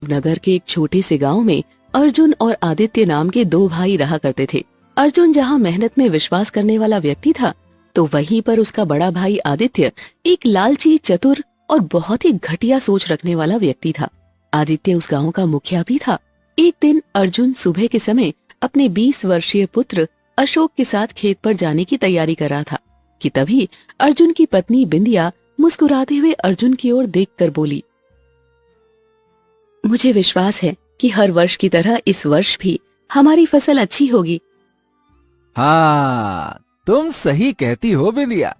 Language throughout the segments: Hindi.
नगर के एक छोटे से गांव में अर्जुन और आदित्य नाम के दो भाई रहा करते थे। अर्जुन जहां मेहनत में विश्वास करने वाला व्यक्ति था, तो वहीं पर उसका बड़ा भाई आदित्य एक लालची, चतुर और बहुत ही घटिया सोच रखने वाला व्यक्ति था। आदित्य उस गांव का मुखिया भी था। एक दिन अर्जुन सुबह के समय अपने 20 वर्षीय पुत्र अशोक के साथ खेत पर जाने की तैयारी कर रहा था कि तभी अर्जुन की पत्नी बिंदिया मुस्कुराते हुए अर्जुन की ओर देखकर बोली, मुझे विश्वास है कि हर वर्ष की तरह इस वर्ष भी हमारी फसल अच्छी होगी। हाँ, तुम सही कहती हो बिंदिया।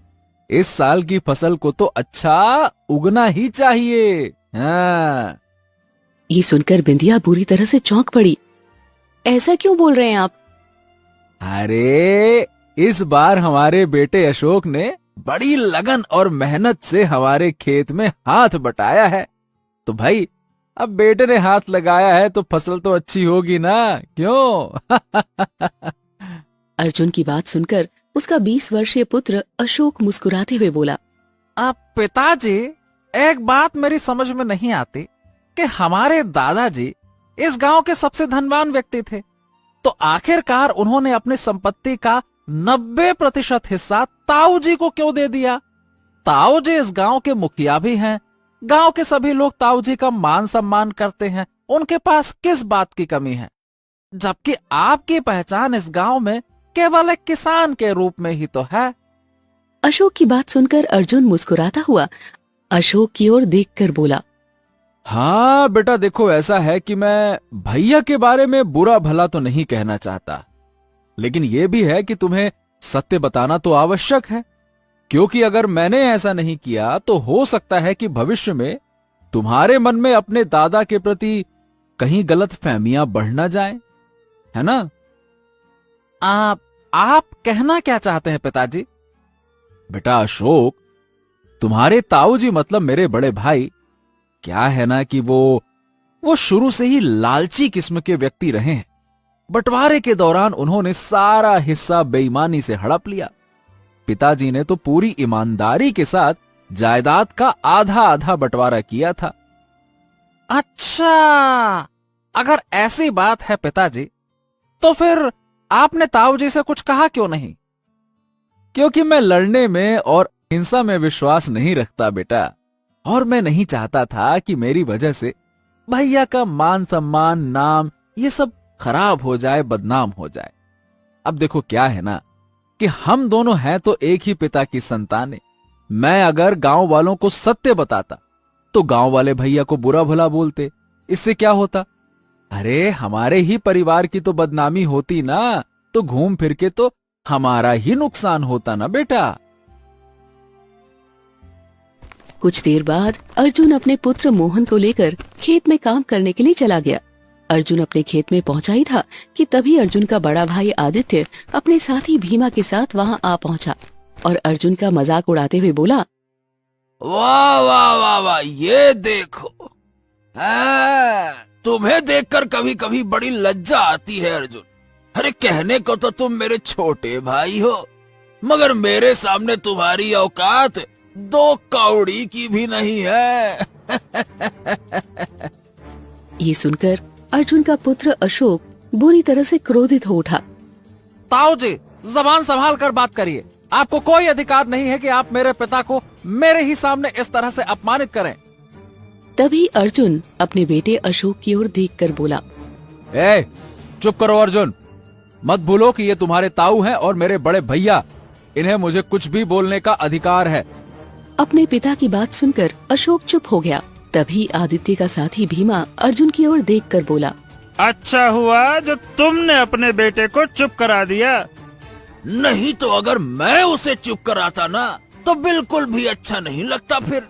इस साल की फसल को तो अच्छा उगना ही चाहिए। हाँ। ये सुनकर बिंदिया बुरी तरह से चौंक पड़ी। ऐसा क्यों बोल रहे हैं आप? अरे, इस बार हमारे बेटे अशोक ने बड़ी लगन और मेहनत से हमारे खेत में हाथ बटाया है, तो भाई अब बेटे ने हाथ लगाया है तो फसल तो अच्छी होगी ना, क्यों? अर्जुन की बात सुनकर उसका 20 वर्षीय पुत्र अशोक मुस्कुराते हुए बोला, आप पिताजी, एक बात मेरी समझ में नहीं आती कि हमारे दादाजी इस गांव के सबसे धनवान व्यक्ति थे, तो आखिरकार उन्होंने अपनी संपत्ति का 90% हिस्सा ताऊ जी को क्यों दे दिया? ताऊ जी इस गांव के मुखिया भी हैं। गांव के सभी लोग ताऊ जी का मान सम्मान करते हैं। उनके पास किस बात की कमी है? जबकि आपकी पहचान इस गांव में केवल एक किसान के रूप में ही तो है। अशोक की बात सुनकर अर्जुन मुस्कुराता हुआ अशोक की ओर देखकर बोला, हाँ बेटा, देखो ऐसा है कि मैं भैया के बारे में बुरा भला तो नहीं कहना चाहता, लेकिन यह भी है कि तुम्हें सत्य बताना तो आवश्यक है, क्योंकि अगर मैंने ऐसा नहीं किया तो हो सकता है कि भविष्य में तुम्हारे मन में अपने दादा के प्रति कहीं गलत फहमियां बढ़ ना जाए, है ना? आप कहना क्या चाहते हैं पिताजी? बेटा अशोक, तुम्हारे ताऊ जी मतलब मेरे बड़े भाई, क्या है ना कि वो शुरू से ही लालची किस्म के व्यक्ति रहे हैं। बंटवारे के दौरान उन्होंने सारा हिस्सा बेईमानी से हड़प लिया। पिताजी ने तो पूरी ईमानदारी के साथ जायदाद का आधा आधा बंटवारा किया था। अच्छा, अगर ऐसी बात है पिताजी, तो फिर आपने ताऊ जी से कुछ कहा क्यों नहीं? क्योंकि मैं लड़ने में और हिंसा में विश्वास नहीं रखता बेटा, और मैं नहीं चाहता था कि मेरी वजह से भैया का मान सम्मान, नाम, ये सब खराब हो जाए, बदनाम हो जाए। अब देखो क्या है ना कि हम दोनों हैं तो एक ही पिता की संतान। मैं अगर गांव वालों को सत्य बताता तो गांव वाले भैया को बुरा भला बोलते, इससे क्या होता? अरे, हमारे ही परिवार की तो बदनामी होती ना, तो घूम फिर के तो हमारा ही नुकसान होता ना बेटा। कुछ देर बाद अर्जुन अपने पुत्र मोहन को लेकर खेत में काम करने के लिए चला गया। अर्जुन अपने खेत में पहुंचा ही था कि तभी अर्जुन का बड़ा भाई आदित्य अपने साथी भीमा के साथ वहां आ पहुंचा और अर्जुन का मजाक उड़ाते हुए बोला, वाह वाह वाह वाह, ये देखो, तुम्हें देखकर कभी कभी बड़ी लज्जा आती है अर्जुन। अरे, कहने को तो तुम मेरे छोटे भाई हो, मगर मेरे सामने तुम्हारी औकात 2 कौड़ी की भी नहीं है। ये सुनकर अर्जुन का पुत्र अशोक बुरी तरह से क्रोधित हो उठा। ताऊ जी, जबान संभाल कर बात करिए। आपको कोई अधिकार नहीं है कि आप मेरे पिता को मेरे ही सामने इस तरह से अपमानित करें। तभी अर्जुन अपने बेटे अशोक की ओर देखकर बोला, चुप करो अर्जुन, मत भूलो कि ये तुम्हारे ताऊ हैं और मेरे बड़े भैया, इन्हें मुझे कुछ भी बोलने का अधिकार है। अपने पिता की बात सुनकर अशोक चुप हो गया। तभी आदित्य का साथी भीमा अर्जुन की ओर देखकर बोला, अच्छा हुआ जो तुमने अपने बेटे को चुप करा दिया। नहीं तो अगर मैं उसे चुप कराता ना, तो बिल्कुल भी अच्छा नहीं लगता फिर।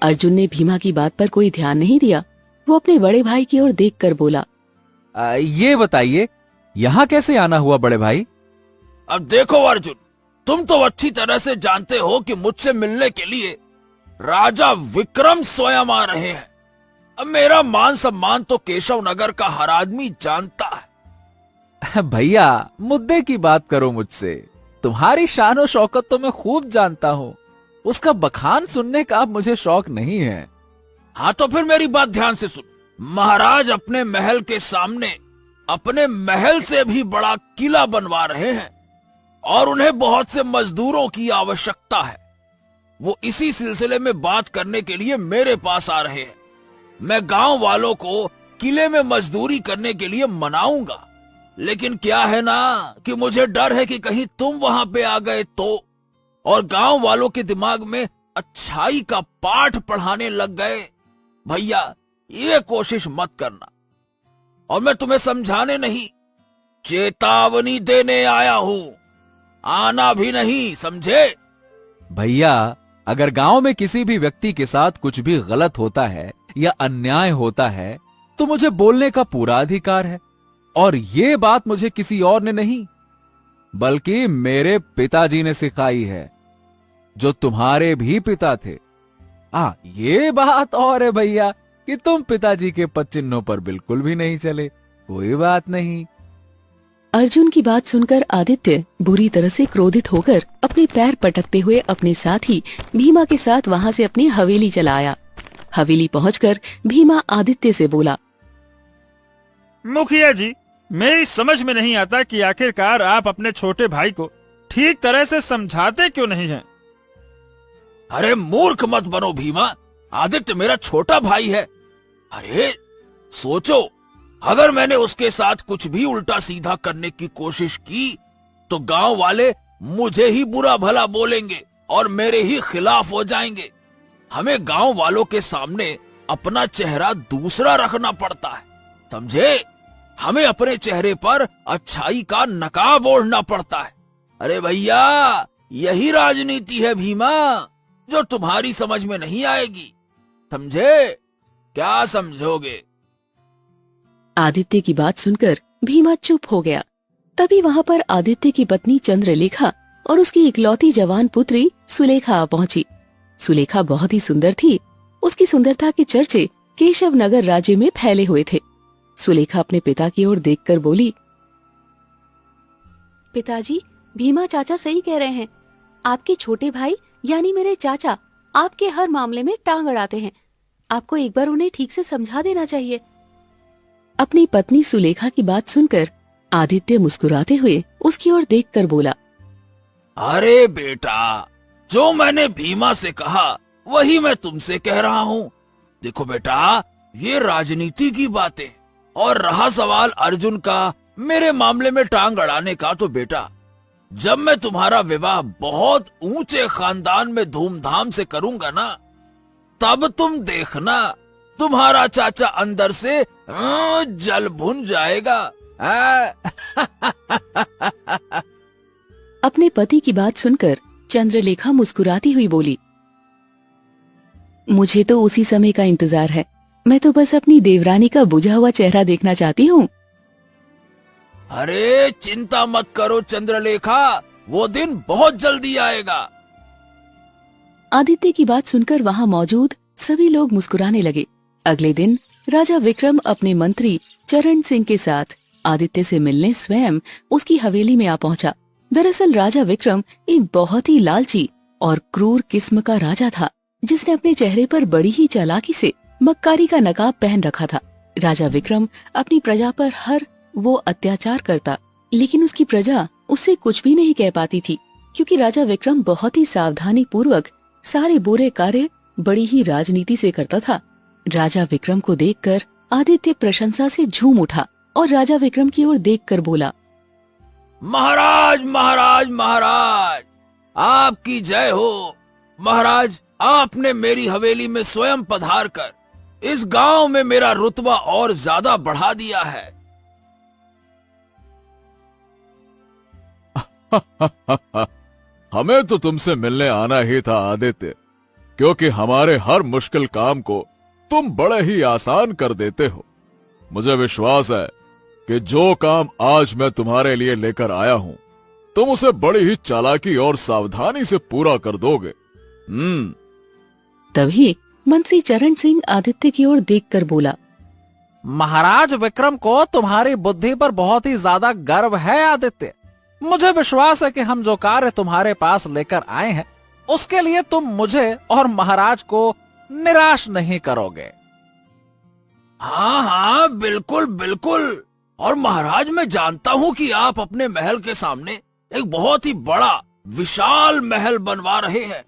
अर्जुन ने भीमा की बात पर कोई ध्यान नहीं दिया। वो अपने बड़े भाई की ओर देखकर बोला, ये बताइए, यहाँ कैसे आना हुआ बड़े भाई? अब देखो अर्जुन, तुम तो अच्छी तरह से जानते हो कि मुझसे मिलने के लिए राजा विक्रम स्वयं आ रहे हैं। अब मेरा मान सम्मान तो केशव नगर का हर आदमी जानता है। भैया, मुद्दे की बात करो मुझसे। तुम्हारी शान और शौकत तो मैं खूब जानता हूँ, उसका बखान सुनने का अब मुझे शौक नहीं है। हाँ तो फिर मेरी बात ध्यान से सुन। महाराज अपने महल के सामने अपने महल से भी बड़ा किला बनवा रहे हैं और उन्हें बहुत से मजदूरों की आवश्यकता है। वो इसी सिलसिले में बात करने के लिए मेरे पास आ रहे हैं। मैं गांव वालों को किले में मजदूरी करने के लिए मनाऊंगा, लेकिन क्या है ना कि मुझे डर है कि कहीं तुम वहां पे आ गए तो, और गांव वालों के दिमाग में अच्छाई का पाठ पढ़ाने लग गए। भैया ये कोशिश मत करना, और मैं तुम्हें समझाने नहीं, चेतावनी देने आया हूं, आना भी नहीं, समझे? भैया, अगर गांव में किसी भी व्यक्ति के साथ कुछ भी गलत होता है या अन्याय होता है तो मुझे बोलने का पूरा अधिकार है, और ये बात मुझे किसी और ने नहीं बल्कि मेरे पिताजी ने सिखाई है, जो तुम्हारे भी पिता थे। ये बात और है भैया कि तुम पिताजी के पद चिन्हों पर बिल्कुल भी नहीं चले। कोई बात नहीं। अर्जुन की बात सुनकर आदित्य बुरी तरह से क्रोधित होकर अपने पैर पटकते हुए अपने साथी भीमा के साथ वहां से अपनी हवेली चला आया। हवेली पहुंचकर भीमा आदित्य से बोला, मुखिया जी, मेरी समझ में नहीं आता कि आखिरकार आप अपने छोटे भाई को ठीक तरह से समझाते क्यों नहीं हैं? अरे मूर्ख मत बनो भीमा, आदित्य मेरा छोटा भाई है। अरे सोचो, अगर मैंने उसके साथ कुछ भी उल्टा सीधा करने की कोशिश की तो गांव वाले मुझे ही बुरा भला बोलेंगे और मेरे ही खिलाफ हो जाएंगे। हमें गांव वालों के सामने अपना चेहरा दूसरा रखना पड़ता है, समझे? हमें अपने चेहरे पर अच्छाई का नकाब ओढ़ना पड़ता है। अरे भैया, यही राजनीति है भीमा, जो तुम्हारी समझ में नहीं आएगी, समझे? क्या समझोगे? आदित्य की बात सुनकर भीमा चुप हो गया। तभी वहां पर आदित्य की पत्नी चंद्रलेखा और उसकी इकलौती जवान पुत्री सुलेखा आ पहुंची। सुलेखा बहुत ही सुंदर थी। उसकी सुंदरता के चर्चे केशव नगर राज्य में फैले हुए थे। सुलेखा अपने पिता की ओर देखकर बोली, पिताजी, भीमा चाचा सही कह रहे हैं। आपके छोटे भाई यानी मेरे चाचा आपके हर मामले में टांग अड़ाते हैं। आपको एक बार उन्हें ठीक से समझा देना चाहिए। अपनी पत्नी सुलेखा की बात सुनकर आदित्य मुस्कुराते हुए उसकी ओर देखकर बोला, अरे बेटा, जो मैंने भीमा से कहा वही मैं तुमसे कह रहा हूँ। देखो बेटा, ये राजनीति की बातें, और रहा सवाल अर्जुन का मेरे मामले में टांग अड़ाने का, तो बेटा जब मैं तुम्हारा विवाह बहुत ऊंचे खानदान में धूमधाम से करूंगा ना, तब तुम देखना तुम्हारा चाचा अंदर से जल भुन जाएगा। अपने पति की बात सुनकर चंद्रलेखा मुस्कुराती हुई बोली, मुझे तो उसी समय का इंतजार है। मैं तो बस अपनी देवरानी का बुझा हुआ चेहरा देखना चाहती हूँ। अरे चिंता मत करो चंद्रलेखा, वो दिन बहुत जल्दी आएगा। आदित्य की बात सुनकर वहाँ मौजूद सभी लोग मुस्कुराने लगे। अगले दिन राजा विक्रम अपने मंत्री चरण सिंह के साथ आदित्य से मिलने स्वयं उसकी हवेली में आ पहुंचा। दरअसल राजा विक्रम एक बहुत ही लालची और क्रूर किस्म का राजा था, जिसने अपने चेहरे पर बड़ी ही चालाकी से मक्कारी का नकाब पहन रखा था। राजा विक्रम अपनी प्रजा पर हर वो अत्याचार करता, लेकिन उसकी प्रजा उससे कुछ भी नहीं कह पाती थी, क्योंकि राजा विक्रम बहुत ही सावधानी पूर्वक सारे बुरे कार्य बड़ी ही राजनीति से करता था। राजा विक्रम को देखकर आदित्य प्रशंसा से झूम उठा और राजा विक्रम की ओर देखकर बोला, महाराज महाराज महाराज, आपकी जय हो। महाराज, आपने मेरी हवेली में स्वयं पधार कर इस गांव में मेरा रुतबा और ज्यादा बढ़ा दिया है। हमें तो तुमसे मिलने आना ही था आदित्य, क्योंकि हमारे हर मुश्किल काम को तुम बड़े ही आसान कर देते हो। मुझे विश्वास है कि जो काम आज मैं तुम्हारे लिए लेकर आया हूं, तुम उसे बड़ी ही चालाकी और सावधानी से पूरा कर दोगे। तभी मंत्री चरण सिंह आदित्य की ओर देखकर बोला, महाराज विक्रम को तुम्हारी बुद्धि पर बहुत ही ज्यादा गर्व है आदित्य। मुझे विश्वास है कि हम जो कार्य तुम्हारे पास लेकर आए हैं, उसके लिए तुम मुझे और महाराज को निराश नहीं करोगे। हाँ हाँ, बिल्कुल बिल्कुल। और महाराज, मैं जानता हूँ कि आप अपने महल के सामने एक बहुत ही बड़ा विशाल महल बनवा रहे हैं,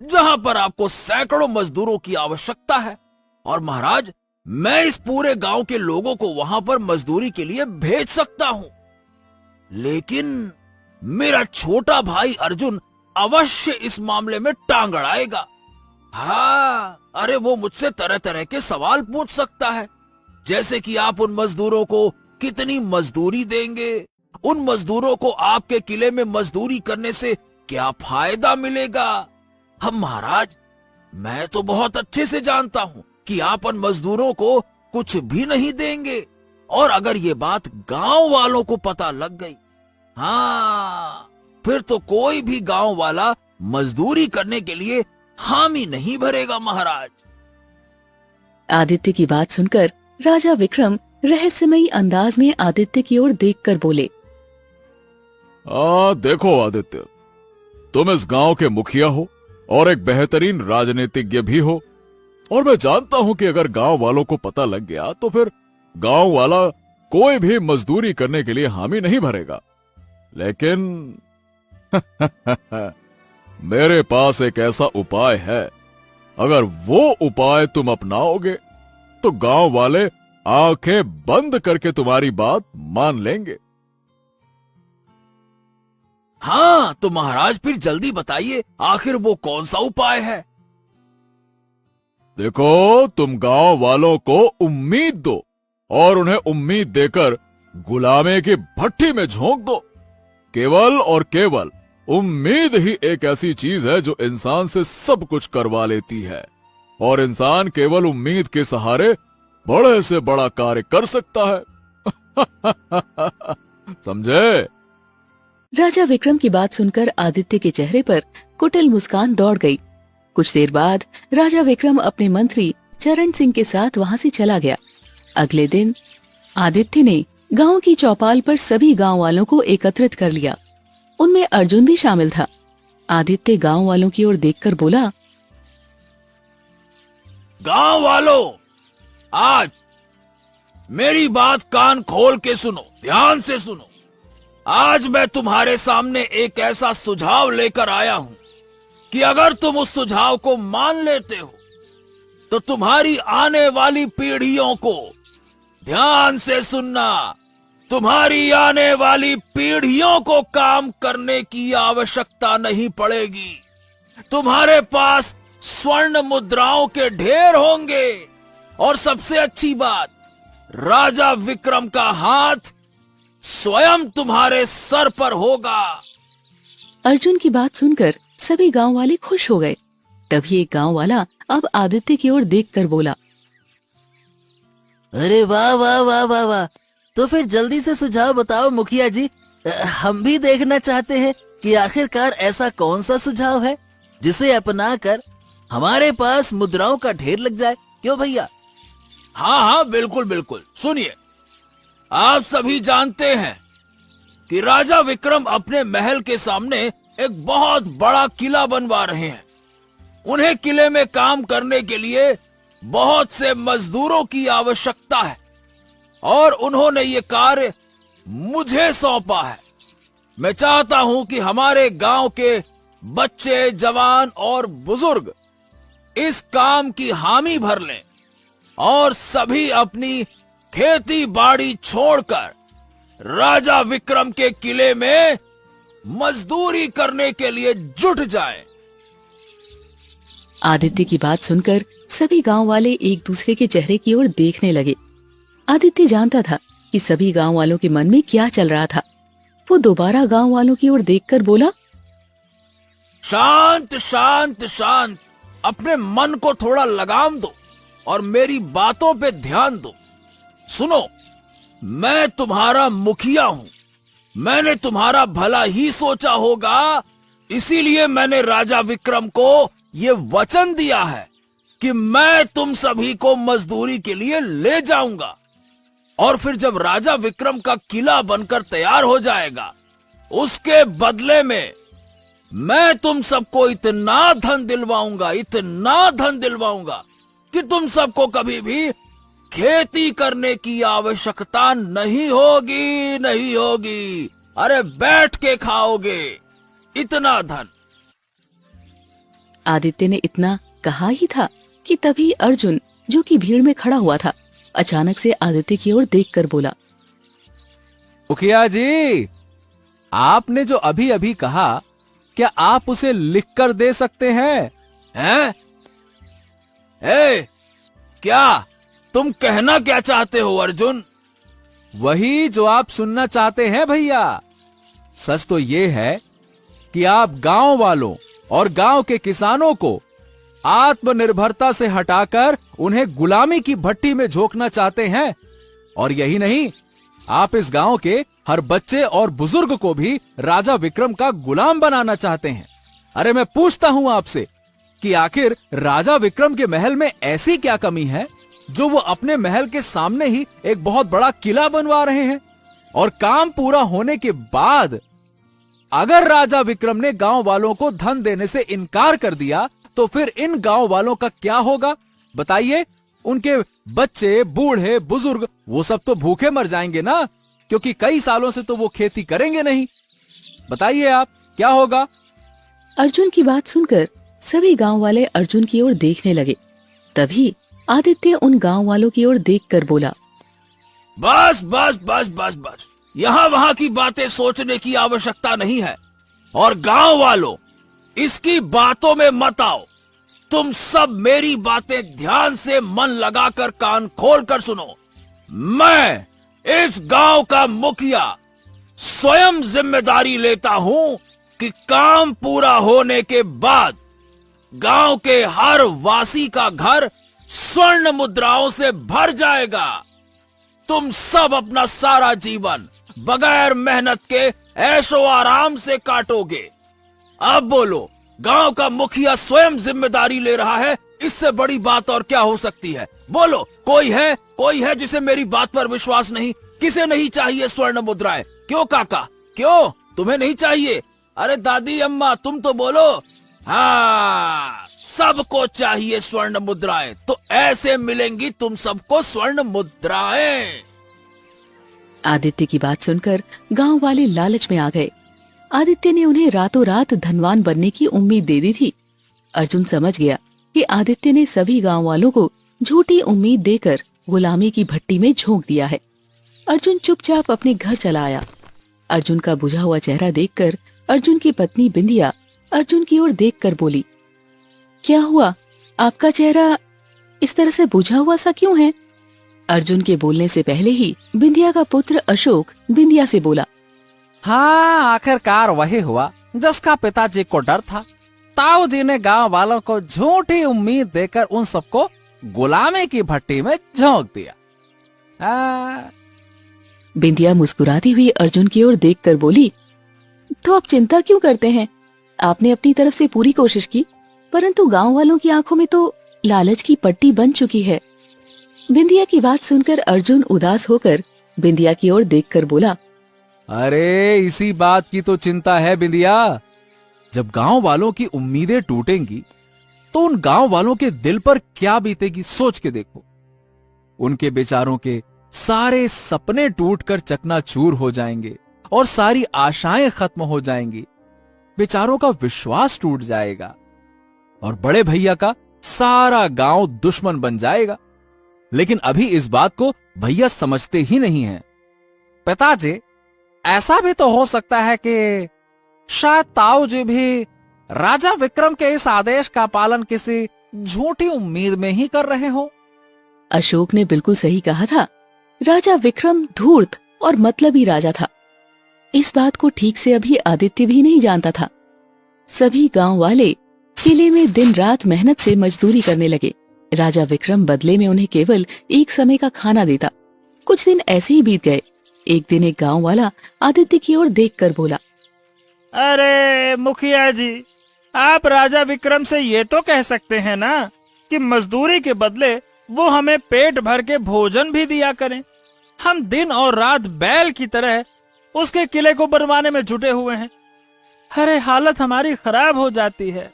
जहाँ पर आपको सैकड़ों मजदूरों की आवश्यकता है। और महाराज, मैं इस पूरे गांव के लोगों को वहां पर मजदूरी के लिए भेज सकता हूँ, लेकिन मेरा छोटा भाई अर्जुन अवश्य इस मामले में टांग अड़ाएगा। हाँ, अरे वो मुझसे तरह तरह के सवाल पूछ सकता है, जैसे कि आप उन मजदूरों को कितनी मजदूरी देंगे, उन मजदूरों को आपके किले में मजदूरी करने से क्या फायदा मिलेगा। हम महाराज, मैं तो बहुत अच्छे से जानता हूँ कि आप उन मजदूरों को कुछ भी नहीं देंगे, और अगर ये बात गांव वालों को पता लग गई, हाँ, फिर तो कोई भी गांव वाला मजदूरी करने के लिए हामी नहीं भरेगा महाराज। आदित्य की बात सुनकर राजा विक्रम रहस्यमयी अंदाज में आदित्य की ओर देखकर बोले, देखो आदित्य, तुम इस गांव के मुखिया हो और एक बेहतरीन राजनीतिज्ञ भी हो, और मैं जानता हूं कि अगर गांव वालों को पता लग गया तो फिर गांव वाला कोई भी मजदूरी करने के लिए हामी नहीं भरेगा। लेकिन मेरे पास एक ऐसा उपाय है, अगर वो उपाय तुम अपनाओगे तो गांव वाले आंखें बंद करके तुम्हारी बात मान लेंगे। हाँ, तो महाराज फिर जल्दी बताइए, आखिर वो कौन सा उपाय है। देखो, तुम गांव वालों को उम्मीद दो और उन्हें उम्मीद देकर गुलामी की भट्टी में झोंक दो। केवल और केवल उम्मीद ही एक ऐसी चीज है जो इंसान से सब कुछ करवा लेती है, और इंसान केवल उम्मीद के सहारे बड़े से बड़ा कार्य कर सकता है। समझे? राजा विक्रम की बात सुनकर आदित्य के चेहरे पर कुटिल मुस्कान दौड़ गई। कुछ देर बाद राजा विक्रम अपने मंत्री चरण सिंह के साथ वहां से चला गया। अगले दिन आदित्य ने गांव की चौपाल पर सभी गांव वालों को एकत्रित कर लिया। उनमें अर्जुन भी शामिल था। आदित्य गांव वालों की ओर देखकर बोला, गांव वालों, आज मेरी बात कान खोल के सुनो, ध्यान से सुनो। आज मैं तुम्हारे सामने एक ऐसा सुझाव लेकर आया हूं कि अगर तुम उस सुझाव को मान लेते हो तो तुम्हारी आने वाली पीढ़ियों को, ध्यान से सुनना, तुम्हारी आने वाली पीढ़ियों को काम करने की आवश्यकता नहीं पड़ेगी। तुम्हारे पास स्वर्ण मुद्राओं के ढेर होंगे, और सबसे अच्छी बात, राजा विक्रम का हाथ स्वयं तुम्हारे सर पर होगा। अर्जुन की बात सुनकर सभी गांव वाले खुश हो गए। तभी एक गांव वाला अब आदित्य की ओर देखकर बोला, अरे वाह वाह वाह वाह वाह, तो फिर जल्दी से सुझाव बताओ मुखिया जी। हम भी देखना चाहते हैं कि आखिरकार ऐसा कौन सा सुझाव है जिसे अपनाकर हमारे पास मुद्राओं का ढेर लग जाए। क्यों भैया? हाँ हाँ, बिल्कुल बिल्कुल। सुनिए, आप सभी जानते हैं कि राजा विक्रम अपने महल के सामने एक बहुत बड़ा किला बनवा रहे हैं। उन्हें किले में काम करने के लिए बहुत से मजदूरों की आवश्यकता है, और उन्होंने ये कार्य मुझे सौंपा है। मैं चाहता हूं कि हमारे गांव के बच्चे, जवान और बुजुर्ग इस काम की हामी भर लें, और सभी अपनी खेती बाड़ी छोड़कर राजा विक्रम के किले में मजदूरी करने के लिए जुट जाएं। आदित्य की बात सुनकर सभी गांव वाले एक दूसरे के चेहरे की ओर देखने लगे। आदित्य जानता था कि सभी गांव वालों के मन में क्या चल रहा था। वो दोबारा गांव वालों की ओर देखकर बोला, शांत शांत शांत, अपने मन को थोड़ा लगाम दो और मेरी बातों पे ध्यान दो। सुनो, मैं तुम्हारा मुखिया हूं। मैंने तुम्हारा भला ही सोचा होगा, इसीलिए मैंने राजा विक्रम को ये वचन दिया है कि मैं तुम सभी को मजदूरी के लिए ले जाऊंगा, और फिर जब राजा विक्रम का किला बनकर तैयार हो जाएगा, उसके बदले में मैं तुम सबको इतना धन दिलवाऊंगा, इतना धन दिलवाऊंगा कि तुम सबको कभी भी खेती करने की आवश्यकता नहीं होगी, नहीं होगी। अरे बैठ के खाओगे इतना धन। आदित्य ने इतना कहा ही था कि तभी अर्जुन, जो कि भीड़ में खड़ा हुआ था, अचानक से आदित्य की ओर देखकर बोला, मुखिया जी, आपने जो अभी अभी कहा, क्या आप उसे लिखकर दे सकते हैं? हैं? क्या तुम कहना क्या चाहते हो अर्जुन? वही जो आप सुनना चाहते हैं भैया। सच तो ये है कि आप गांव वालों और गांव के किसानों को आत्मनिर्भरता से हटाकर उन्हें गुलामी की भट्टी में झोंकना चाहते हैं। और यही नहीं, आप इस गांव के हर बच्चे और बुजुर्ग को भी राजा विक्रम का गुलाम बनाना चाहते हैं। अरे मैं पूछता हूं आपसे कि आखिर राजा विक्रम के महल में ऐसी क्या कमी है जो वो अपने महल के सामने ही एक बहुत बड़ा किला बनवा रहे हैं? और काम पूरा होने के बाद अगर राजा विक्रम ने गांव वालों को धन देने से इनकार कर दिया तो फिर इन गांव वालों का क्या होगा बताइए? उनके बच्चे, बूढ़े, बुजुर्ग वो सब तो भूखे मर जाएंगे ना, क्योंकि कई सालों से तो वो खेती करेंगे नहीं। बताइए आप, क्या होगा? अर्जुन की बात सुनकर सभी गांव वाले अर्जुन की ओर देखने लगे। तभी आदित्य उन गांव वालों की ओर देखकर बोला, बस बस बस बस बस, यहाँ वहां की बातें सोचने की आवश्यकता नहीं है। और गांव वालों, इसकी बातों में मत आओ। तुम सब मेरी बातें ध्यान से मन लगाकर कान खोलकर सुनो। मैं इस गांव का मुखिया स्वयं जिम्मेदारी लेता हूं कि काम पूरा होने के बाद गांव के हर वासी का घर स्वर्ण मुद्राओं से भर जाएगा। तुम सब अपना सारा जीवन बगैर मेहनत के ऐशो आराम से काटोगे। अब बोलो, गांव का मुखिया स्वयं जिम्मेदारी ले रहा है, इससे बड़ी बात और क्या हो सकती है? बोलो, कोई है जिसे मेरी बात पर विश्वास नहीं? किसे नहीं चाहिए स्वर्ण मुद्राएं? क्यों काका, क्यों तुम्हें नहीं चाहिए? अरे दादी, अम्मा, तुम तो बोलो। हाँ, सबको चाहिए स्वर्ण मुद्राएं। तो ऐसे मिलेंगी तुम सबको स्वर्ण मुद्राएं। आदित्य की बात सुनकर गांव वाले लालच में आ गए। आदित्य ने उन्हें रातों रात धनवान बनने की उम्मीद दे दी थी। अर्जुन समझ गया कि आदित्य ने सभी गांव वालों को झूठी उम्मीद देकर गुलामी की भट्टी में झोंक दिया है। अर्जुन चुपचाप अपने घर चला आया। अर्जुन का बुझा हुआ चेहरा देखकर अर्जुन की पत्नी बिंदिया अर्जुन की ओर देखकर बोली, क्या हुआ? आपका चेहरा इस तरह से बुझा हुआ सा क्यों है? अर्जुन के बोलने से पहले ही बिंदिया का पुत्र अशोक बिंदिया से बोला, हाँ, आखिरकार वही हुआ जिसका पिताजी को डर था। ताऊ जी ने गांव वालों को झूठी उम्मीद देकर उन सबको गुलामी की भट्टी में झोंक दिया। बिंदिया मुस्कुराती हुई अर्जुन की ओर देखकर बोली, तो आप चिंता क्यों करते हैं? आपने अपनी तरफ से पूरी कोशिश की, परंतु गांव वालों की आंखों में तो लालच की पट्टी बन चुकी है। बिंदिया की बात सुनकर अर्जुन उदास होकर बिंदिया की ओर देखकर बोला, अरे इसी बात की तो चिंता है बिंदिया। जब गांव वालों की उम्मीदें टूटेंगी तो उन गांव वालों के दिल पर क्या बीतेगी, सोच के देखो। उनके बेचारों के सारे सपने टूटकर चकनाचूर हो जाएंगे और सारी आशाएं खत्म हो जाएंगी। बेचारों का विश्वास टूट जाएगा और बड़े भैया का सारा गांव दुश्मन बन जाएगा। लेकिन अभी इस बात को भैया समझते ही नहीं हैं। पिताजी, ऐसा भी तो हो सकता है कि शायद ताऊ जी भी राजा विक्रम के इस आदेश का पालन किसी झूठी उम्मीद में ही कर रहे हो। अशोक ने बिल्कुल सही कहा था। राजा विक्रम धूर्त और मतलबी राजा था। इस बात को ठीक से अभी आदित्य भी नहीं जानता था। सभी गांव वाले किले में दिन रात मेहनत से मजदूरी करने लगे। राजा विक्रम बदले में उन्हें केवल एक समय का खाना देता। कुछ दिन ऐसे ही बीत गए। एक दिन एक गांव वाला आदित्य की ओर देखकर बोला, अरे मुखिया जी, आप राजा विक्रम से ये तो कह सकते हैं ना कि मजदूरी के बदले वो हमें पेट भर के भोजन भी दिया करें। हम दिन और रात बैल की तरह उसके किले को बनवाने में जुटे हुए हैं। अरे हालत हमारी खराब हो जाती है।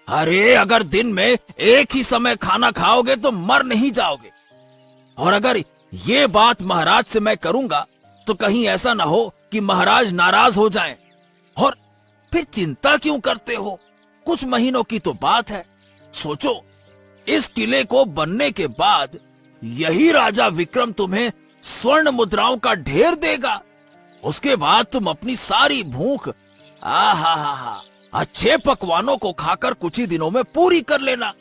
अरे अगर दिन में एक ही समय खाना खाओगे तो मर नहीं जाओगे। और अगर ये बात महाराज से मैं करूंगा तो कहीं ऐसा ना हो कि महाराज नाराज हो जाएं। और फिर चिंता क्यों करते हो? कुछ महीनों की तो बात है। सोचो, इस किले को बनने के बाद यही राजा विक्रम तुम्हें स्वर्ण मुद्राओं का ढेर देगा। उसके बाद तुम अपनी सारी भूख अच्छे पकवानों को खाकर कुछ ही दिनों में पूरी कर लेना।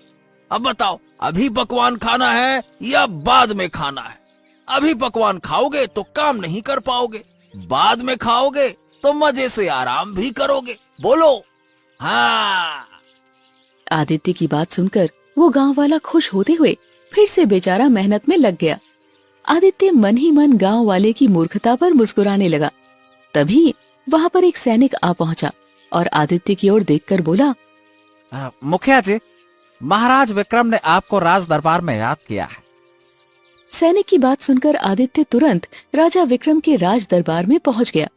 अब बताओ, अभी पकवान खाना है या बाद में खाना है? अभी पकवान खाओगे तो काम नहीं कर पाओगे, बाद में खाओगे तो मजे से आराम भी करोगे। बोलो। हाँ। आदित्य की बात सुनकर वो गांव वाला खुश होते हुए फिर से बेचारा मेहनत में लग गया। आदित्य मन ही मन गांव वाले की मूर्खता पर मुस्कुराने लगा। तभी वहां पर एक सैनिक आ पहुंचा और आदित्य की ओर देखकर बोला, मुखिया जी, महाराज विक्रम ने आपको राज दरबार में याद किया है। सैनिक की बात सुनकर आदित्य तुरंत राजा विक्रम के राज दरबार में पहुंच गया।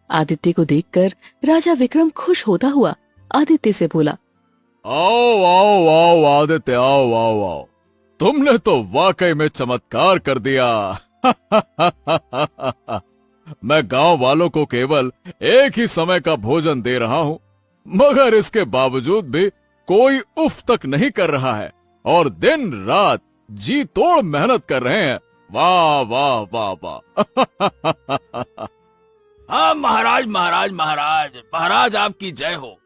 आदित्य को देखकर राजा विक्रम खुश होता हुआ आदित्य से बोला, आओ आओ आओ आदित्य, आओ आओ आओ, तुमने तो वाकई में चमत्कार कर दिया। मैं गांव वालों को केवल एक ही समय का भोजन दे रहा हूँ, मगर इसके बावजूद भी कोई उफ तक नहीं कर रहा है और दिन रात जी तोड़ मेहनत कर रहे हैं। वाह वाह वाह वाह। हाँ महाराज महाराज महाराज महाराज आपकी जय हो।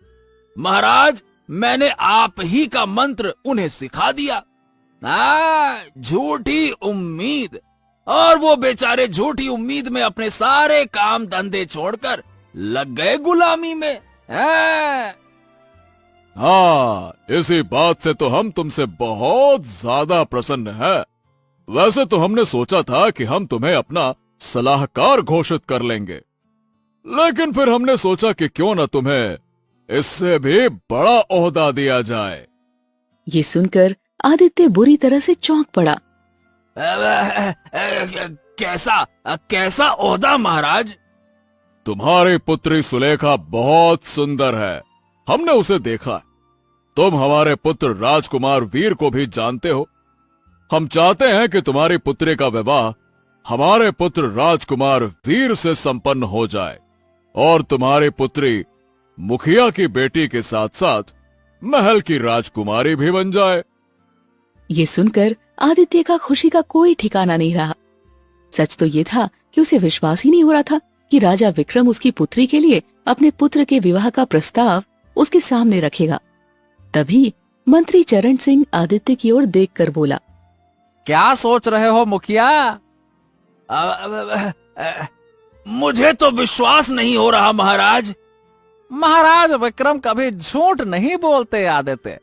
महाराज, मैंने आप ही का मंत्र उन्हें सिखा दिया। झूठी उम्मीद। और वो बेचारे झूठी उम्मीद में अपने सारे काम धंधे छोड़कर लग गए गुलामी में। हाँ, इसी बात से तो हम तुमसे बहुत ज्यादा प्रसन्न हैं। वैसे तो हमने सोचा था कि हम तुम्हें अपना सलाहकार घोषित कर लेंगे, लेकिन फिर हमने सोचा कि क्यों न तुम्हें इससे भी बड़ा ओहदा दिया जाए। ये सुनकर आदित्य बुरी तरह से चौंक पड़ा। कैसा कैसा ओहदा महाराज? तुम्हारी पुत्री सुलेखा बहुत सुंदर है, हमने उसे देखा है। तुम हमारे पुत्र राजकुमार वीर को भी जानते हो। हम चाहते हैं कि तुम्हारी पुत्री का विवाह हमारे पुत्र राजकुमार वीर से संपन्न हो जाए और तुम्हारी पुत्री मुखिया की बेटी के साथ साथ महल की राजकुमारी भी बन जाए। ये सुनकर आदित्य का खुशी का कोई ठिकाना नहीं रहा। सच तो ये था कि उसे विश्वास ही नहीं हो रहा था कि राजा विक्रम उसकी पुत्री के लिए अपने पुत्र के विवाह का प्रस्ताव उसके सामने रखेगा। तभी मंत्री चरण सिंह आदित्य की ओर देखकर बोला, क्या सोच रहे हो मुखिया? मुझे तो विश्वास नहीं हो रहा महाराज। महाराज विक्रम कभी झूठ नहीं बोलते आदित्य।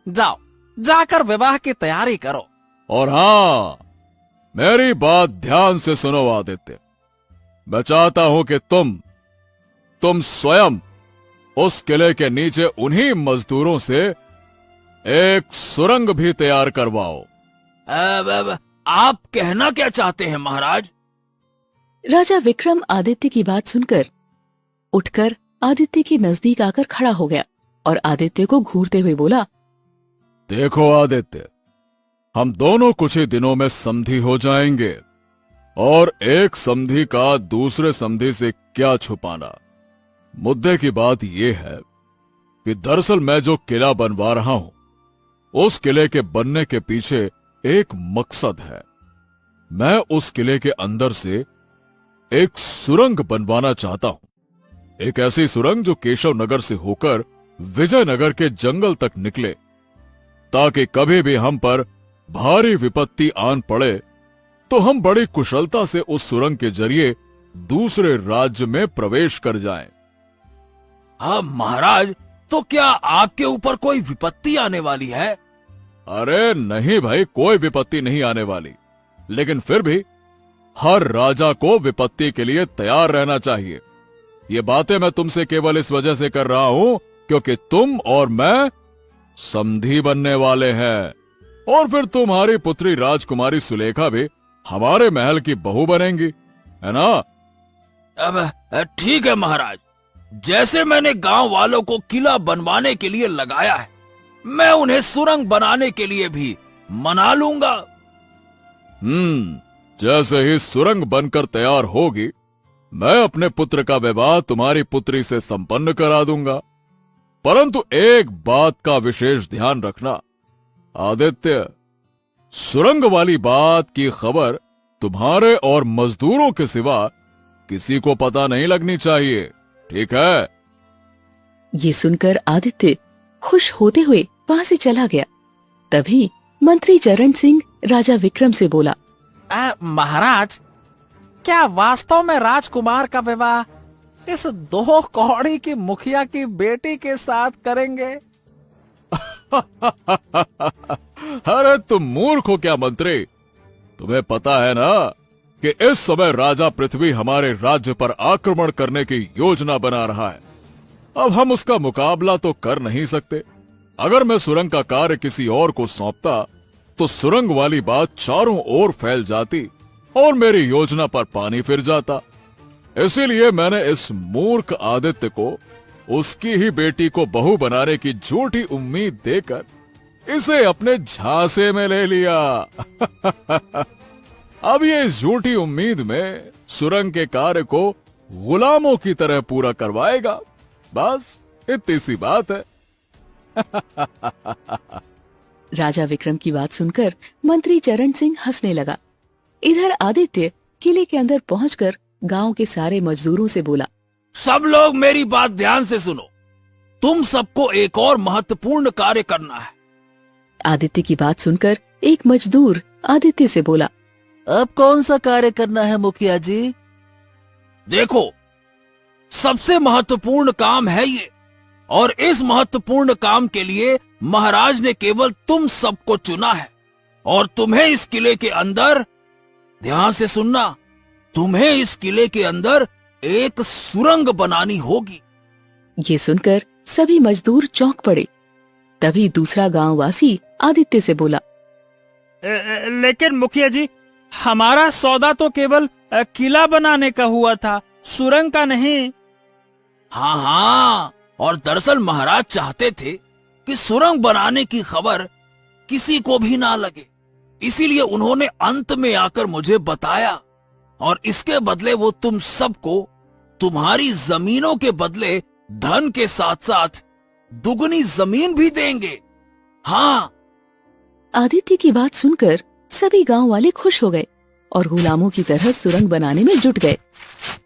जाओ, जाकर विवाह की तैयारी करो। और हाँ, मेरी बात ध्यान से सुनो आदित्य। मैं चाहता हूं कि तुम स्वयं उस किले के नीचे उन्हीं मजदूरों से एक सुरंग भी तैयार करवाओ। आप कहना क्या चाहते हैं महाराज? राजा विक्रम आदित्य की बात सुनकर उठकर आदित्य के नजदीक आकर खड़ा हो गया और आदित्य को घूरते हुए बोला, देखो आदित्य, हम दोनों कुछ ही दिनों में समधी हो जाएंगे और एक समधी का दूसरे समधी से क्या छुपाना। मुद्दे की बात यह है कि दरअसल मैं जो किला बनवा रहा हूं, उस किले के बनने के पीछे एक मकसद है। मैं उस किले के अंदर से एक सुरंग बनवाना चाहता हूं। एक ऐसी सुरंग जो केशव नगर से होकर विजयनगर के जंगल तक निकले, ताकि कभी भी हम पर भारी विपत्ति आन पड़े तो हम बड़ी कुशलता से उस सुरंग के जरिए दूसरे राज्य में प्रवेश कर जाएं। हाँ महाराज, तो क्या आपके ऊपर कोई विपत्ति आने वाली है? अरे नहीं भाई, कोई विपत्ति नहीं आने वाली, लेकिन फिर भी हर राजा को विपत्ति के लिए तैयार रहना चाहिए। ये बातें मैं तुमसे केवल इस वजह से कर रहा हूं क्योंकि तुम और मैं समधी बनने वाले हैं, और फिर तुम्हारी पुत्री राजकुमारी सुलेखा भी हमारे महल की बहू बनेंगी, है ना? अब ठीक है महाराज, जैसे मैंने गांव वालों को किला बनवाने के लिए लगाया है, मैं उन्हें सुरंग बनाने के लिए भी मना लूंगा। जैसे ही सुरंग बनकर तैयार होगी, मैं अपने पुत्र का विवाह तुम्हारी पुत्री से संपन्न करा दूंगा। परंतु एक बात का विशेष ध्यान रखना आदित्य, सुरंग वाली बात की खबर तुम्हारे और मजदूरों के सिवा किसी को पता नहीं लगनी चाहिए, ठीक है? ये सुनकर आदित्य खुश होते हुए वहां से चला गया। तभी मंत्री चरण सिंह राजा विक्रम से बोला, महाराज, क्या वास्तव में राजकुमार का विवाह इस 2 कौड़ी की मुखिया की बेटी के साथ करेंगे? अरे तुम मूर्ख हो क्या मंत्री? तुम्हें पता है ना कि इस समय राजा पृथ्वी हमारे राज्य पर आक्रमण करने की योजना बना रहा है। अब हम उसका मुकाबला तो कर नहीं सकते। अगर मैं सुरंग का कार्य किसी और को सौंपता तो सुरंग वाली बात चारों ओर फैल जाती और मेरी योजना पर पानी फिर जाता। इसीलिए मैंने इस मूर्ख आदित्य को उसकी ही बेटी को बहू बनाने की झूठी उम्मीद देकर इसे अपने झांसे में ले लिया। अब ये इस झूठी उम्मीद में सुरंग के कार्य को गुलामों की तरह पूरा करवाएगा। बस इतनी सी बात है। राजा विक्रम की बात सुनकर मंत्री चरण सिंह हंसने लगा। इधर आदित्य किले के अंदर पहुंचकर गांव के सारे मजदूरों से बोला, सब लोग मेरी बात ध्यान से सुनो। तुम सबको एक और महत्वपूर्ण कार्य करना है। आदित्य की बात सुनकर एक मजदूर आदित्य से बोला, अब कौन सा कार्य करना है मुखिया जी? देखो, सबसे महत्वपूर्ण काम है ये, और इस महत्वपूर्ण काम के लिए महाराज ने केवल तुम सबको चुना है। और तुम्हें इस किले के अंदर, ध्यान से सुनना, तुम्हें इस किले के अंदर एक सुरंग बनानी होगी। ये सुनकर सभी मजदूर चौंक पड़े। तभी दूसरा गांववासी आदित्य से बोला, लेकिन मुखिया जी, हमारा सौदा तो केवल किला बनाने का हुआ था, सुरंग का नहीं। हाँ हाँ, और दरअसल महाराज चाहते थे कि सुरंग बनाने की खबर किसी को भी ना लगे, इसीलिए उन्होंने अंत में आकर मुझे बताया, और इसके बदले वो तुम सबको तुम्हारी जमीनों के बदले धन के साथ साथ दुगनी जमीन भी देंगे। हाँ। आदित्य की बात सुनकर सभी गांव वाले खुश हो गए और गुलामों की तरह सुरंग बनाने में जुट गए।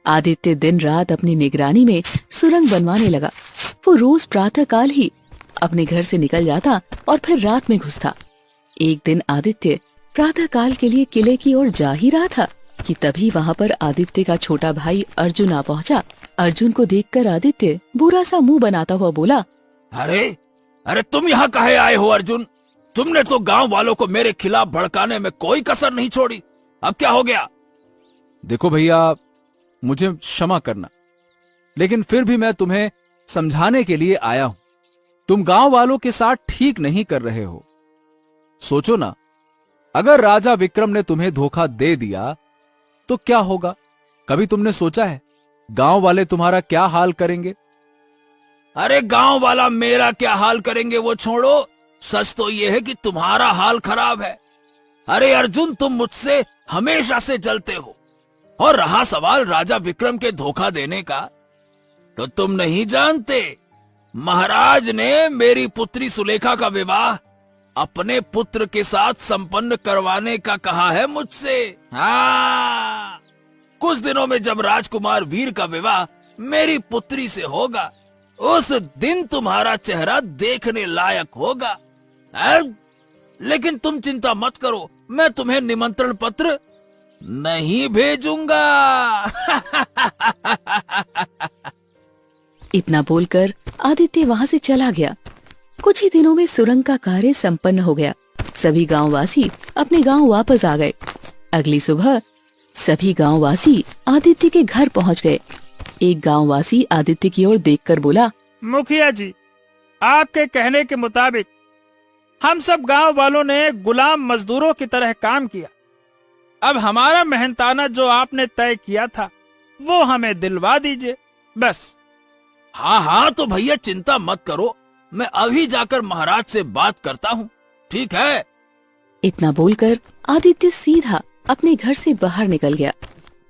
आदित्य दिन रात अपनी निगरानी में सुरंग बनवाने लगा। वो रोज प्रातः काल ही अपने घर से निकल जाता और फिर रात में घुसता। एक दिन आदित्य प्रातः काल के लिए किले की ओर जा ही रहा था कि तभी वहाँ पर आदित्य का छोटा भाई अर्जुन आ पहुँचा। अर्जुन को देखकर आदित्य बुरा सा मुंह बनाता हुआ बोला, अरे अरे तुम यहाँ काहे आए हो अर्जुन? तुमने तो गांव वालों को मेरे खिलाफ भड़काने में कोई कसर नहीं छोड़ी। अब क्या हो गया? देखो भैया, मुझे क्षमा करना, लेकिन फिर भी मैं तुम्हें समझाने के लिए आया हूं। तुम गांव वालों के साथ ठीक नहीं कर रहे हो। सोचो ना, अगर राजा विक्रम ने तुम्हें धोखा दे दिया तो क्या होगा? कभी तुमने सोचा है गांव वाले तुम्हारा क्या हाल करेंगे? अरे गांव वाला मेरा क्या हाल करेंगे वो छोड़ो, सच तो यह है कि तुम्हारा हाल खराब है। अरे अर्जुन, तुम मुझसे हमेशा से जलते हो, और रहा सवाल राजा विक्रम के धोखा देने का, तो तुम नहीं जानते महाराज ने मेरी पुत्री सुलेखा का विवाह अपने पुत्र के साथ संपन्न करवाने का कहा है मुझसे। हाँ, कुछ दिनों में जब राजकुमार वीर का विवाह मेरी पुत्री से होगा, उस दिन तुम्हारा चेहरा देखने लायक होगा। लेकिन तुम चिंता मत करो, मैं तुम्हें निमंत्रण पत्र नहीं भेजूंगा। इतना बोलकर आदित्य वहां से चला गया। कुछ ही दिनों में सुरंग का कार्य संपन्न हो गया। सभी गांववासी अपने गांव वापस आ गए। अगली सुबह सभी गांववासी आदित्य के घर पहुंच गए। एक गांववासी आदित्य की ओर देखकर बोला, मुखिया जी, आपके कहने के मुताबिक हम सब गांव वालों ने गुलाम मजदूरों की तरह काम किया। अब हमारा मेहनताना जो आपने तय किया था वो हमें दिलवा दीजिए, बस। हाँ हाँ, तो भैया चिंता मत करो, मैं अभी जाकर महाराज से बात करता हूँ, ठीक है? इतना बोलकर आदित्य सीधा अपने घर से बाहर निकल गया।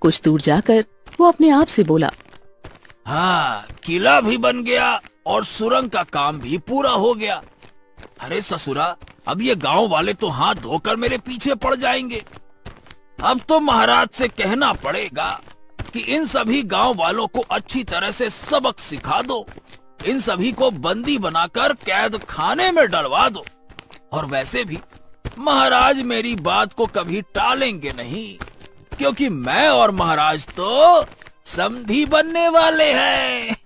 कुछ दूर जाकर वो अपने आप से बोला, हाँ, किला भी बन गया और सुरंग का काम भी पूरा हो गया। अरे ससुरा, अब ये गांव वाले तो हाथ धोकर मेरे पीछे पड़ जाएंगे। अब तो महाराज से कहना पड़ेगा कि इन सभी गांव वालों को अच्छी तरह से सबक सिखा दो, इन सभी को बंदी बनाकर कैद खाने में डलवा दो। और वैसे भी महाराज मेरी बात को कभी टालेंगे नहीं, क्योंकि मैं और महाराज तो समधी बनने वाले हैं।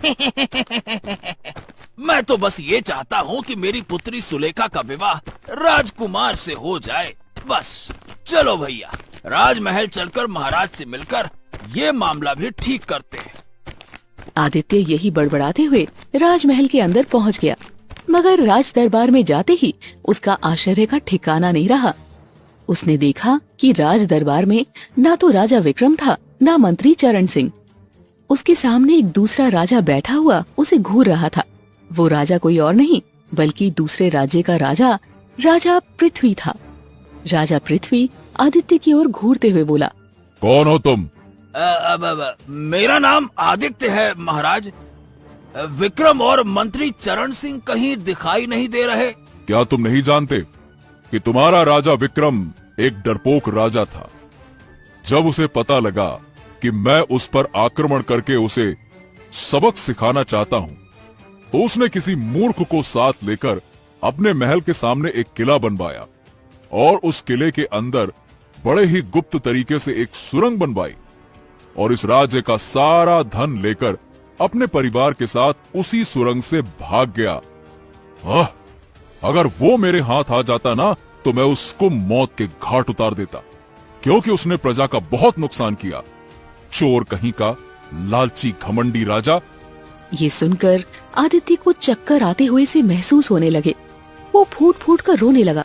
मैं तो बस ये चाहता हूँ कि मेरी पुत्री सुलेखा का विवाह राजकुमार से हो जाए। बस चलो भैया, राजमहल चलकर महाराज से मिलकर ये मामला भी ठीक करते हैं। आदित्य यही बड़बड़ाते हुए राजमहल के अंदर पहुंच गया, मगर राज दरबार में जाते ही उसका आश्चर्य का ठिकाना नहीं रहा। उसने देखा कि राज दरबार में ना तो राजा विक्रम था, ना मंत्री चरण सिंह। उसके सामने एक दूसरा राजा बैठा हुआ उसे घूर रहा था। वो राजा कोई और नहीं बल्कि दूसरे राज्य का राजा राजा पृथ्वी था। राजा पृथ्वी आदित्य की ओर घूरते हुए बोला, कौन हो तुम? मेरा नाम आदित्य है महाराज। विक्रम और मंत्री चरण सिंह कहीं दिखाई नहीं दे रहे। क्या तुम नहीं जानते कि तुम्हारा राजा विक्रम एक डरपोक राजा था? जब उसे पता लगा कि मैं उस पर आक्रमण करके उसे सबक सिखाना चाहता हूं, तो उसने किसी मूर्ख को साथ लेकर अपने महल के सामने एक किला बनवाया और उस किले के अंदर बड़े ही गुप्त तरीके से एक सुरंग बनवाई और इस राज्य का सारा धन लेकर अपने परिवार के साथ उसी सुरंग से भाग गया। अगर वो मेरे हाथ आ जाता ना, तो मैं उसको मौत के घाट उतार देता, क्योंकि उसने प्रजा का बहुत नुकसान किया। चोर कहीं का, लालची घमंडी राजा। ये सुनकर आदित्य को चक्कर आते हुए से महसूस होने लगे। वो फूट फूट कर रोने लगा।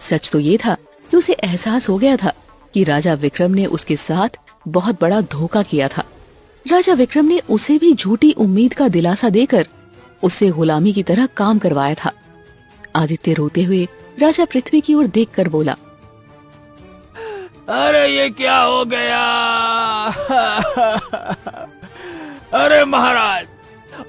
सच तो ये था कि उसे एहसास हो गया था कि राजा विक्रम ने उसके साथ बहुत बड़ा धोखा किया था। राजा विक्रम ने उसे भी झूठी उम्मीद का दिलासा देकर उससे गुलामी की तरह काम करवाया था। आदित्य रोते हुए राजा पृथ्वी की ओर देखकर बोला, अरे ये क्या हो गया? अरे महाराज,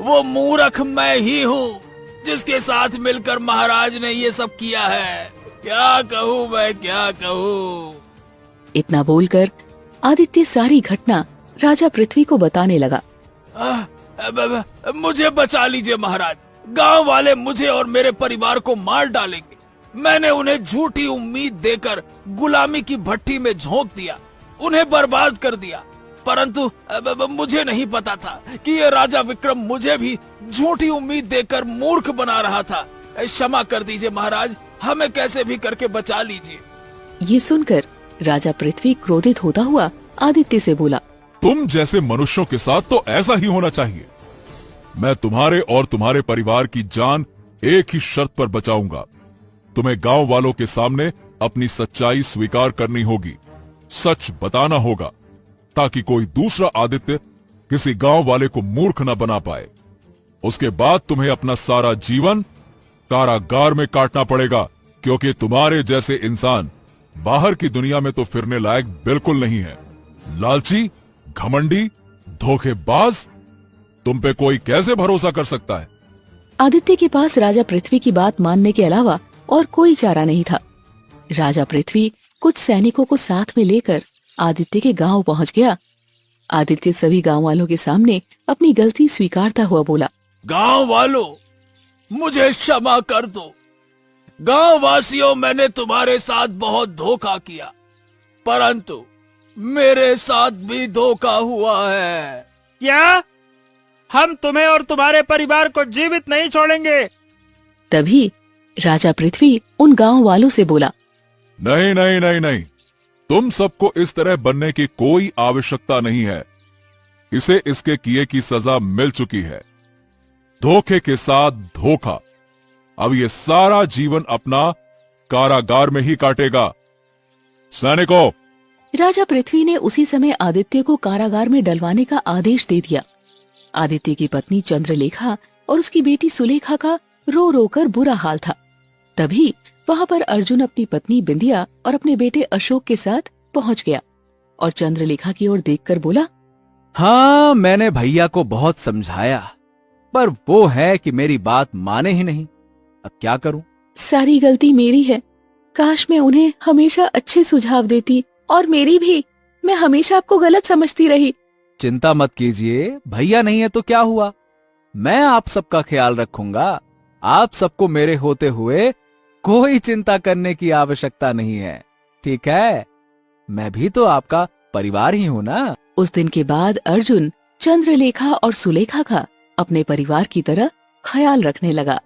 वो मूर्ख मैं ही हूँ जिसके साथ मिलकर महाराज ने ये सब किया है। क्या कहूँ मैं, क्या कहूँ? इतना बोलकर आदित्य सारी घटना राजा पृथ्वी को बताने लगा। मुझे बचा लीजिए महाराज, गांव वाले मुझे और मेरे परिवार को मार डालेंगे। मैंने उन्हें झूठी उम्मीद देकर गुलामी की भट्टी में झोंक दिया, उन्हें बर्बाद कर दिया। परंतु मुझे नहीं पता था कि ये राजा विक्रम मुझे भी झूठी उम्मीद देकर मूर्ख बना रहा था। क्षमा कर दीजिए महाराज, हमें कैसे भी करके बचा लीजिए। ये सुनकर राजा पृथ्वी क्रोधित होता हुआ आदित्य से बोला, तुम जैसे मनुष्यों के साथ तो ऐसा ही होना चाहिए। मैं तुम्हारे और तुम्हारे परिवार की जान एक ही शर्त पर बचाऊंगा। तुम्हें गांव वालों के सामने अपनी सच्चाई स्वीकार करनी होगी, सच बताना होगा, ताकि कोई दूसरा आदित्य किसी गांव वाले को मूर्ख न बना पाए। उसके बाद तुम्हें अपना सारा जीवन कारागार में काटना पड़ेगा, क्योंकि तुम्हारे जैसे इंसान बाहर की दुनिया में तो फिरने लायक बिल्कुल नहीं है। लालची, घमंडी, धोखेबाज, तुम पे कोई कैसे भरोसा कर सकता है? आदित्य के पास राजा पृथ्वी की बात मानने के अलावा और कोई चारा नहीं था। राजा पृथ्वी कुछ सैनिकों को साथ में लेकर आदित्य के गांव पहुंच गया। आदित्य सभी गांव वालों के सामने अपनी गलती स्वीकारता हुआ बोला, गांव वालों, मुझे क्षमा कर दो। गांव वासियों, मैंने तुम्हारे साथ बहुत धोखा किया, परंतु मेरे साथ भी धोखा हुआ है। क्या? हम तुम्हें और तुम्हारे परिवार को जीवित नहीं छोड़ेंगे। तभी राजा पृथ्वी उन गांव वालों से बोला, नहीं नहीं नहीं नहीं, तुम सबको इस तरह बनने की कोई आवश्यकता नहीं है। इसे इसके किए की सजा मिल चुकी है। धोखे के साथ धोखा। अब ये सारा जीवन अपना कारागार में ही काटेगा। सैनिकों! राजा पृथ्वी ने उसी समय आदित्य को कारागार में डलवाने का आदेश दे दिया। आदित्य की पत्नी चंद्रलेखा और उसकी बेटी सुलेखा का रो रो कर बुरा हाल था। तभी वहाँ पर अर्जुन अपनी पत्नी बिंदिया और अपने बेटे अशोक के साथ पहुँच गया और चंद्रलेखा की ओर देखकर बोला, हाँ, मैंने भैया को बहुत समझाया, पर वो है कि मेरी बात माने ही नहीं। अब क्या करूं? सारी गलती मेरी है। काश मैं उन्हें हमेशा अच्छे सुझाव देती। और मेरी भी, मैं हमेशा आपको गलत समझती रही। चिंता मत कीजिए, भैया नहीं है तो क्या हुआ, मैं आप सबका ख्याल रखूंगा। आप सबको मेरे होते हुए कोई चिंता करने की आवश्यकता नहीं है, ठीक है? मैं भी तो आपका परिवार ही हूं ना। उस दिन के बाद अर्जुन चंद्रलेखा और सुलेखा का अपने परिवार की तरह ख्याल रखने लगा।